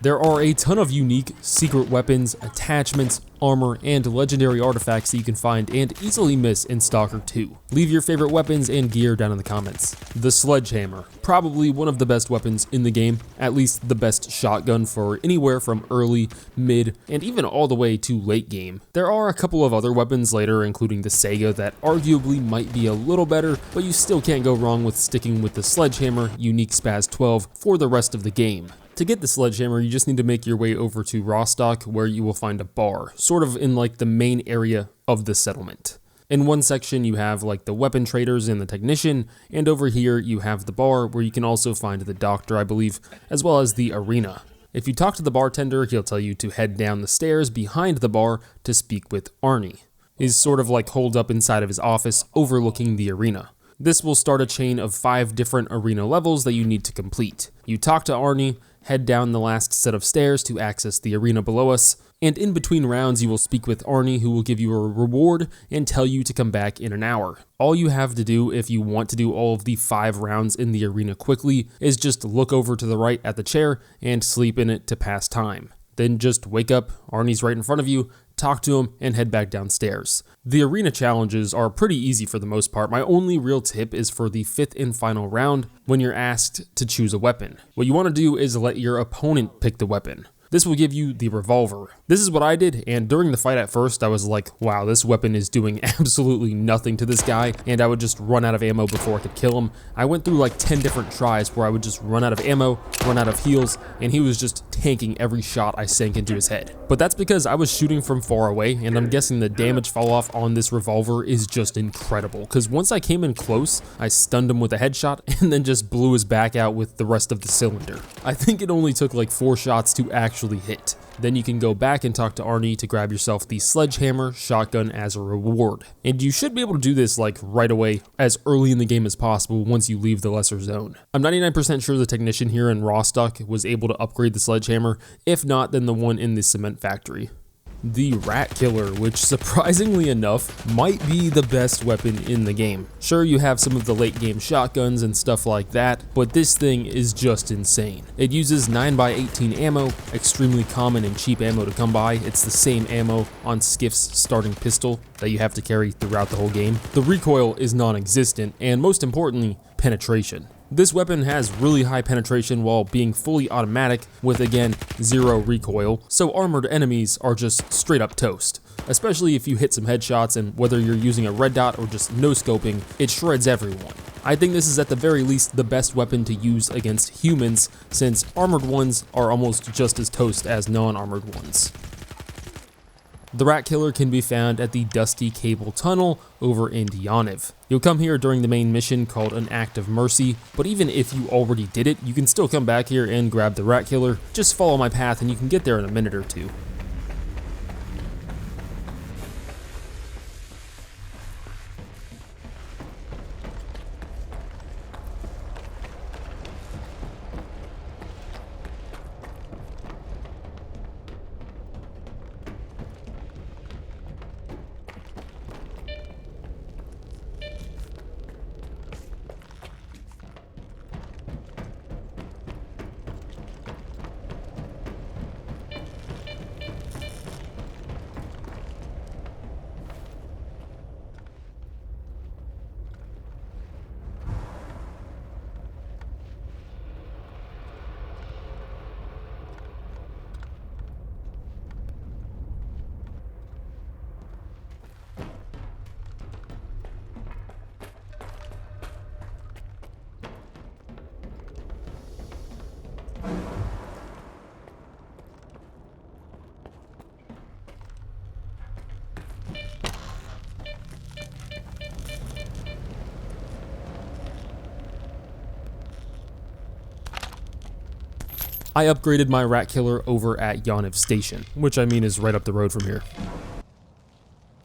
There are a ton of unique secret weapons, attachments, armor, and legendary artifacts that you can find and easily miss in Stalker 2. Leave your favorite weapons and gear down in the comments. The Sledgehammer, probably one of the best weapons in the game, at least the best shotgun for anywhere from early, mid, and even all the way to late game. There are a couple of other weapons later, including the Sega, that arguably might be a little better, but you still can't go wrong with sticking with the Sledgehammer Unique Spaz 12 for the rest of the game. To get the Sledgehammer, you just need to make your way over to Rostock, where you will find a bar, sort of in like the main area of the settlement. In one section you have like the weapon traders and the technician, and over here you have the bar where you can also find the doctor, I believe, as well as the arena. If you talk to the bartender, he'll tell you to head down the stairs behind the bar to speak with Arnie. He's sort of like holed up inside of his office overlooking the arena. This will start a chain of 5 different arena levels that you need to complete. You talk to Arnie, head down the last set of stairs to access the arena below us, and in between rounds you will speak with Arnie, who will give you a reward and tell you to come back in an hour. All you have to do if you want to do all of the 5 rounds in the arena quickly is just look over to the right at the chair and sleep in it to pass time. Then just wake up, Arnie's right in front of you, talk to him, and head back downstairs. The arena challenges are pretty easy for the most part. My only real tip is for the 5th and final round when you're asked to choose a weapon. What you want to do is let your opponent pick the weapon. This will give you the revolver. This is what I did, and during the fight at first, I was like, wow, this weapon is doing absolutely nothing to this guy, and I would just run out of ammo before I could kill him. I went through like 10 different tries where I would just run out of ammo, run out of heals, and he was just tanking every shot I sank into his head. But that's because I was shooting from far away, and I'm guessing the damage fall off on this revolver is just incredible, because once I came in close, I stunned him with a headshot, and then just blew his back out with the rest of the cylinder. I think it only took like 4 shots to actually hit. Then you can go back and talk to Arnie to grab yourself the Sledgehammer shotgun as a reward. And you should be able to do this like right away, as early in the game as possible once you leave the lesser zone. I'm 99% sure the technician here in Rostock was able to upgrade the Sledgehammer. If not, then the one in the cement factory. The Rat Killer, which surprisingly enough might be the best weapon in the game. Sure, you have some of the late game shotguns and stuff like that, but this thing is just insane. It uses 9x18 ammo, extremely common and cheap ammo to come by. It's the same ammo on Skiff's starting pistol that you have to carry throughout the whole game. The recoil is non-existent, and most importantly, penetration. This weapon has really high penetration while being fully automatic with, again, 0 recoil, so armored enemies are just straight up toast. Especially if you hit some headshots, and whether you're using a red dot or just no-scoping, it shreds everyone. I think this is at the very least the best weapon to use against humans, since armored ones are almost just as toast as non-armored ones. The Rat Killer can be found at the Dusty Cable Tunnel over in Yaniv. You'll come here during the main mission called an Act of Mercy, but even if you already did it, you can still come back here and grab the Rat Killer. Just follow my path and you can get there in a minute or two. I upgraded my Rat Killer over at Yaniv Station, which I mean is right up the road from here.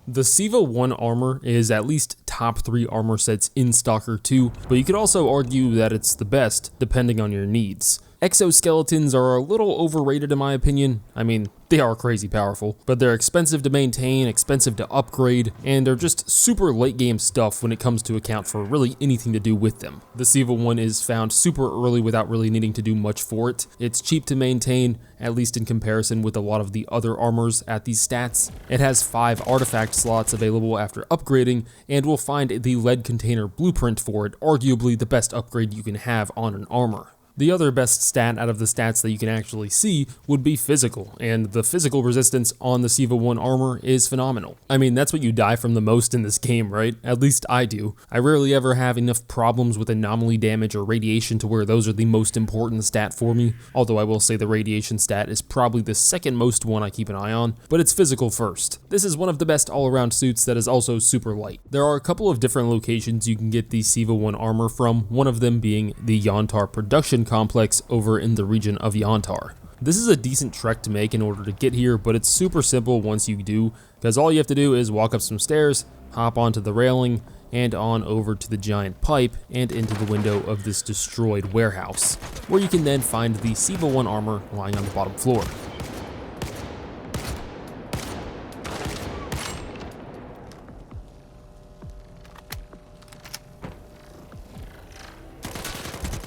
The Siva 1 armor is at least top 3 armor sets in Stalker 2, but you could also argue that it's the best depending on your needs. Exoskeletons are a little overrated in my opinion. I mean, they are crazy powerful, but they're expensive to maintain, expensive to upgrade, and they're just super late game stuff when it comes to account for really anything to do with them. The SIVA one is found super early without really needing to do much for it. It's cheap to maintain, at least in comparison with a lot of the other armors at these stats. It has 5 artifact slots available after upgrading, and we'll find the lead container blueprint for it, arguably the best upgrade you can have on an armor. The other best stat out of the stats that you can actually see would be physical, and the physical resistance on the SIVA 1 armor is phenomenal. I mean, that's what you die from the most in this game, right? At least I do. I rarely ever have enough problems with anomaly damage or radiation to where those are the most important stat for me, although I will say the radiation stat is probably the second most one I keep an eye on, but it's physical first. This is one of the best all-around suits that is also super light. There are a couple of different locations you can get the SIVA 1 armor from, one of them being the Yontar production complex over in the region of Yontar. This is a decent trek to make in order to get here, but it's super simple once you do, because all you have to do is walk up some stairs, hop onto the railing, and on over to the giant pipe and into the window of this destroyed warehouse, where you can then find the SIVA 1 armor lying on the bottom floor.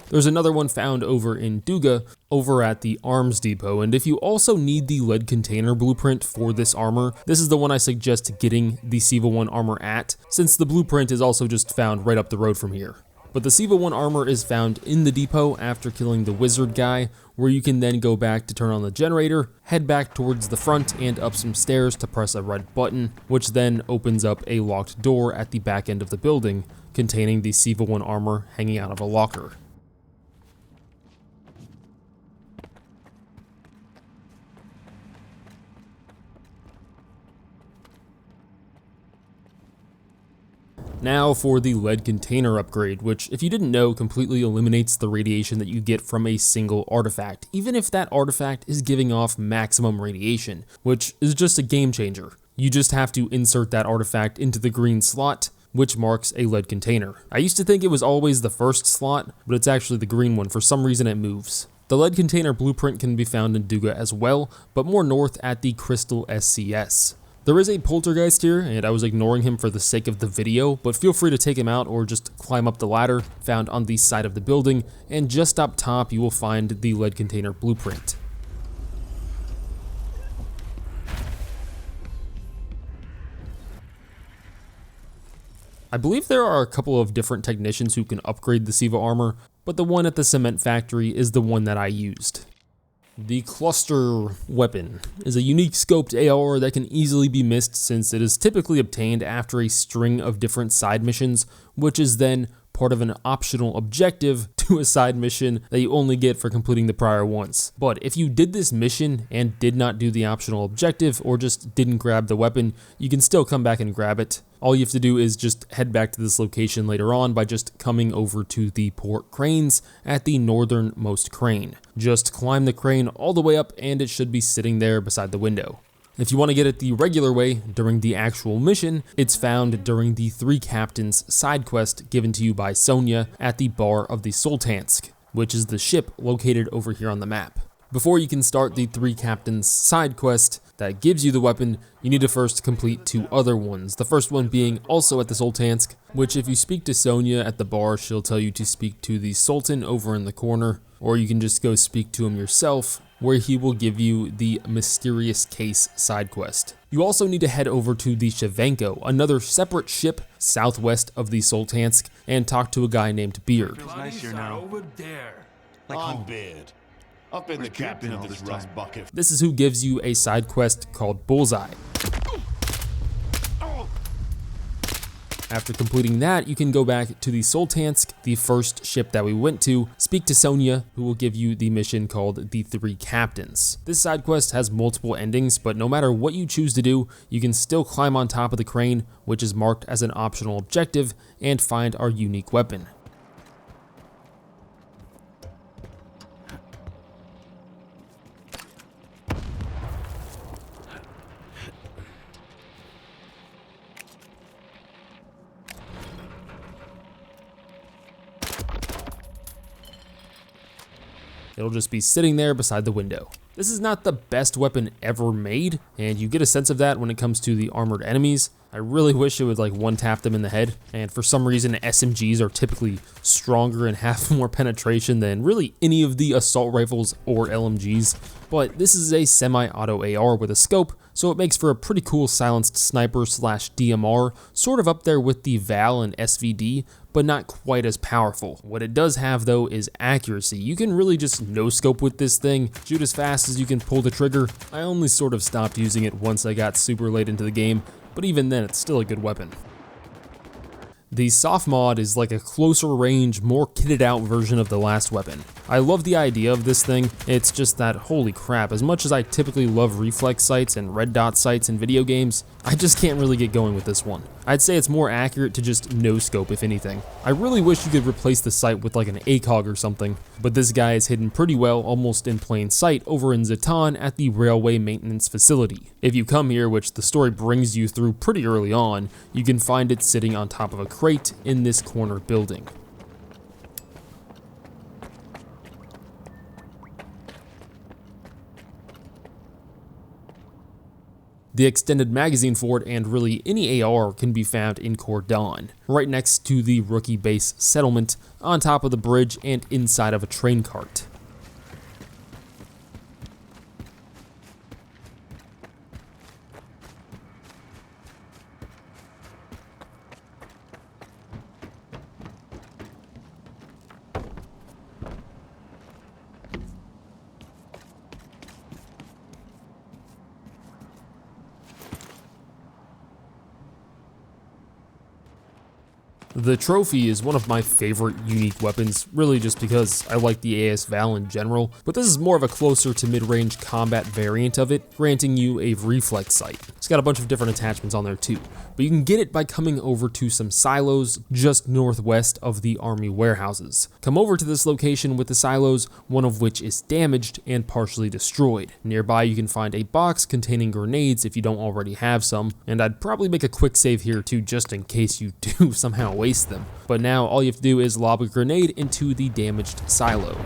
There's another one found over in Duga, over at the Arms Depot, and if you also need the lead container blueprint for this armor, this is the one I suggest getting the SIVA 1 armor at, since the blueprint is also just found right up the road from here. But the SIVA 1 armor is found in the depot after killing the wizard guy, where you can then go back to turn on the generator, head back towards the front and up some stairs to press a red button, which then opens up a locked door at the back end of the building, containing the SIVA 1 armor hanging out of a locker. Now for the lead container upgrade, which, if you didn't know, completely eliminates the radiation that you get from a single artifact, even if that artifact is giving off maximum radiation, which is just a game changer. You just have to insert that artifact into the green slot, which marks a lead container. I used to think it was always the first slot, but it's actually the green one. For some reason it moves. The lead container blueprint can be found in Duga as well, but more north at the Crystal SCS. There is a poltergeist here, and I was ignoring him for the sake of the video, but feel free to take him out or just climb up the ladder found on the side of the building, and just up top you will find the lead container blueprint. I believe there are a couple of different technicians who can upgrade the SIVA armor, but the one at the cement factory is the one that I used. The cluster weapon is a unique scoped AR that can easily be missed since it is typically obtained after a string of different side missions, which is then part of an optional objective to a side mission that you only get for completing the prior ones. But if you did this mission and did not do the optional objective or just didn't grab the weapon, you can still come back and grab it. All you have to do is just head back to this location later on by just coming over to the port cranes at the northernmost crane. Just climb the crane all the way up and it should be sitting there beside the window. If you want to get it the regular way during the actual mission, it's found during the 3 Captains side quest given to you by Sonya at the bar of the Sultansk, which is the ship located over here on the map. Before you can start the 3 Captains side quest that gives you the weapon, you need to first complete 2 other ones. The first one being also at the Sultansk, which if you speak to Sonya at the bar, she'll tell you to speak to the Sultan over in the corner, or you can just go speak to him yourself, where he will give you the Mysterious Case side quest. You also need to head over to the Shevchenko, another separate ship southwest of the Sultansk, and talk to a guy named Beard. Nice here now. Over there. Like I'm Beard. I've been the captain of this rust bucket. This is who gives you a side quest called Bullseye. After completing that, you can go back to the Sultansk, the first ship that we went to, speak to Sonya, who will give you the mission called the 3 Captains. This side quest has multiple endings, but no matter what you choose to do, you can still climb on top of the crane, which is marked as an optional objective, and find our unique weapon. It'll just be sitting there beside the window. This is not the best weapon ever made, and you get a sense of that when it comes to the armored enemies. I really wish it would like one-tap them in the head, and for some reason SMGs are typically stronger and have more penetration than really any of the assault rifles or LMGs, but this is a semi-auto AR with a scope, so it makes for a pretty cool silenced sniper slash DMR, sort of up there with the Val and SVD, but not quite as powerful. What it does have though is accuracy. You can really just no-scope with this thing, shoot as fast as you can pull the trigger. I only sort of stopped using it once I got super late into the game, but even then it's still a good weapon. The soft mod is like a closer range, more kitted out version of the last weapon. I love the idea of this thing, it's just that holy crap, as much as I typically love reflex sights and red dot sights in video games, I just can't really get going with this one. I'd say it's more accurate to just no scope if anything. I really wish you could replace the sight with like an ACOG or something, but this guy is hidden pretty well almost in plain sight over in Zatan at the railway maintenance facility. If you come here, which the story brings you through pretty early on, you can find it sitting on top of a crate in this corner building. The extended magazine for it and really any AR can be found in Cordon, right next to the rookie base settlement, on top of the bridge and inside of a train cart. The trophy is one of my favorite unique weapons, really just because I like the AS Val in general, but this is more of a closer to mid-range combat variant of it, granting you a reflex sight. It's got a bunch of different attachments on there too, but you can get it by coming over to some silos just northwest of the army warehouses. Come over to this location with the silos, one of which is damaged and partially destroyed. Nearby you can find a box containing grenades if you don't already have some, and I'd probably make a quick save here too just in case you do somehow waste them. But now all you have to do is lob a grenade into the damaged silo.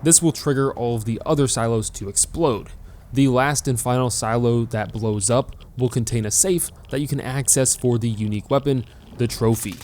This will trigger all of the other silos to explode. The last and final silo that blows up will contain a safe that you can access for the unique weapon, the trophy.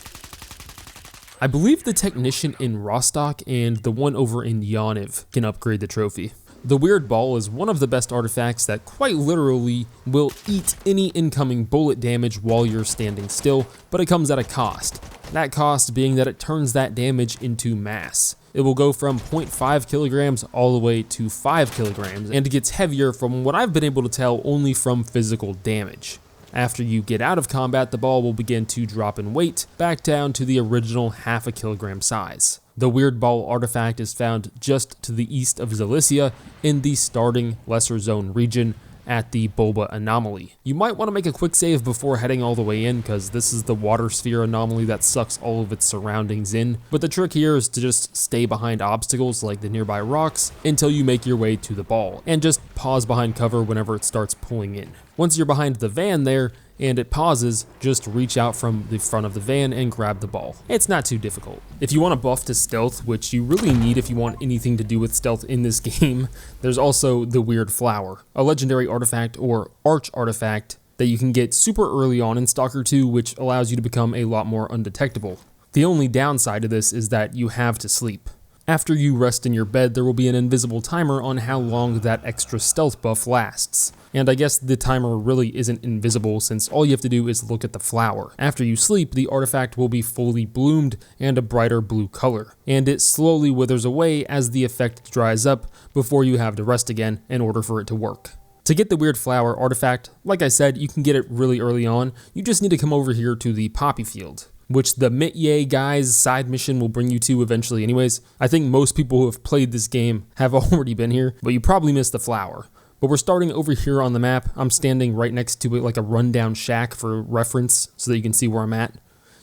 I believe the technician in Rostock and the one over in Yaniv can upgrade the trophy. The weird ball is one of the best artifacts that quite literally will eat any incoming bullet damage while you're standing still, but it comes at a cost. That cost being that it turns that damage into mass. It will go from 0.5 kilograms all the way to 5 kilograms, and it gets heavier from what I've been able to tell only from physical damage. After you get out of combat, the ball will begin to drop in weight back down to the original half a kilogram size. The weird ball artifact is found just to the east of Zalicia in the starting lesser zone region at the Bulba anomaly. You might want to make a quick save before heading all the way in because this is the water sphere anomaly that sucks all of its surroundings in, but the trick here is to just stay behind obstacles like the nearby rocks until you make your way to the ball, and just pause behind cover whenever it starts pulling in. Once you're behind the van there, and it pauses, just reach out from the front of the van and grab the ball. It's not too difficult. If you want a buff to stealth, which you really need if you want anything to do with stealth in this game, there's also the weird flower, a legendary artifact or arch artifact that you can get super early on in Stalker 2, which allows you to become a lot more undetectable. The only downside to this is that you have to sleep. After you rest in your bed, there will be an invisible timer on how long that extra stealth buff lasts. And I guess the timer really isn't invisible since all you have to do is look at the flower. After you sleep, the artifact will be fully bloomed and a brighter blue color, and it slowly withers away as the effect dries up before you have to rest again in order for it to work. To get the weird flower artifact, like I said, you can get it really early on. You just need to come over here to the poppy field, which the Mitye guys side mission will bring you to eventually anyways. I think most people who have played this game have already been here, but you probably missed the flower. But we're starting over here on the map. I'm standing right next to it like a rundown shack for reference so that you can see where I'm at.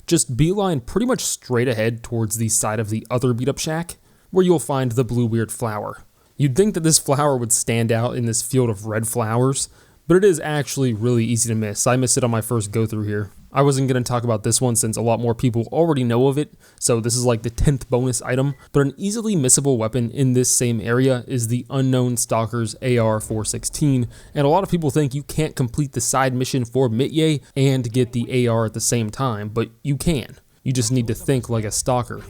Just beeline pretty much straight ahead towards the side of the other beat up shack where you'll find the blue weird flower. You'd think that this flower would stand out in this field of red flowers, but it is actually really easy to miss. I missed it on my first go through here. I wasn't going to talk about this one since a lot more people already know of it, so this is like the 10th bonus item, but an easily missable weapon in this same area is the unknown Stalker's AR-416, and a lot of people think you can't complete the side mission for Mitye and get the AR at the same time, but you can. You just need to think like a Stalker.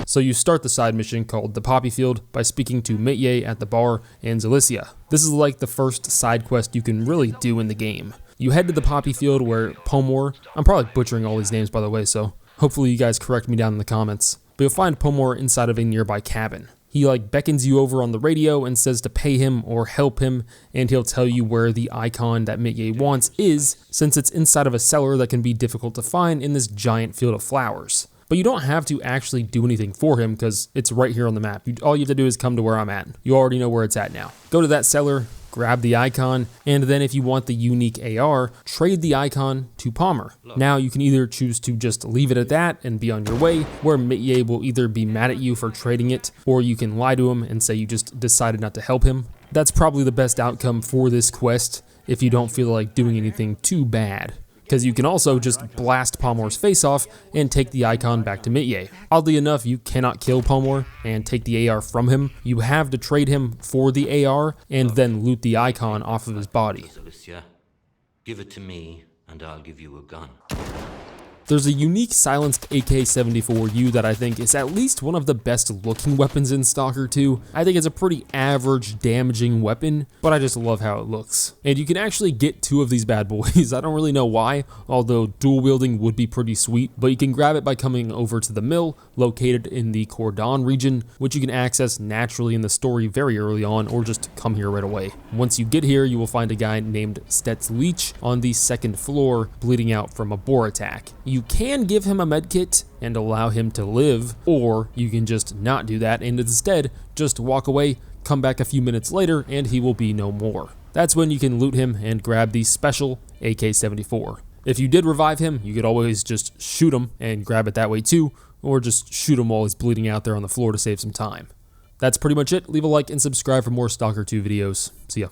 So you start the side mission called the Poppy Field by speaking to Mitye at the bar in Zalicia. This is like the first side quest you can really do in the game. You head to the Poppy Field where Pomor, I'm probably butchering all these names by the way, so hopefully you guys correct me down in the comments, but you'll find Pomor inside of a nearby cabin. He beckons you over on the radio and says to pay him or help him, and he'll tell you where the icon that Mitye wants is, since it's inside of a cellar that can be difficult to find in this giant field of flowers. But you don't have to actually do anything for him because it's right here on the map. All you have to do is come to where I'm at. You already know where it's at now. Go to that cellar, grab the icon, and then if you want the unique AR, trade the icon to Palmer. Now you can either choose to just leave it at that and be on your way, where Mitye will either be mad at you for trading it, or you can lie to him and say you just decided not to help him. That's probably the best outcome for this quest if you don't feel like doing anything too bad, because you can also just blast Pomor's face off and take the icon back to Mitye. Oddly enough, you cannot kill Pomor and take the AR from him. You have to trade him for the AR and then loot the icon off of his body. Give it to me and I'll give you a gun. There's a unique silenced AK-74U that I think is at least one of the best looking weapons in Stalker 2. I think it's a pretty average damaging weapon, but I just love how it looks. And you can actually get 2 of these bad boys. I don't really know why, although dual wielding would be pretty sweet, but you can grab it by coming over to the mill located in the Cordon region, which you can access naturally in the story very early on, or just come here right away. Once you get here, you will find a guy named Stetz Leach on the 2nd floor bleeding out from a boar attack. You can give him a medkit and allow him to live, or you can just not do that and instead just walk away, come back a few minutes later, and he will be no more. That's when you can loot him and grab the special AK-74. If you did revive him, you could always just shoot him and grab it that way too, or just shoot him while he's bleeding out there on the floor to save some time. That's pretty much it. Leave a like and subscribe for more Stalker 2 videos. See ya.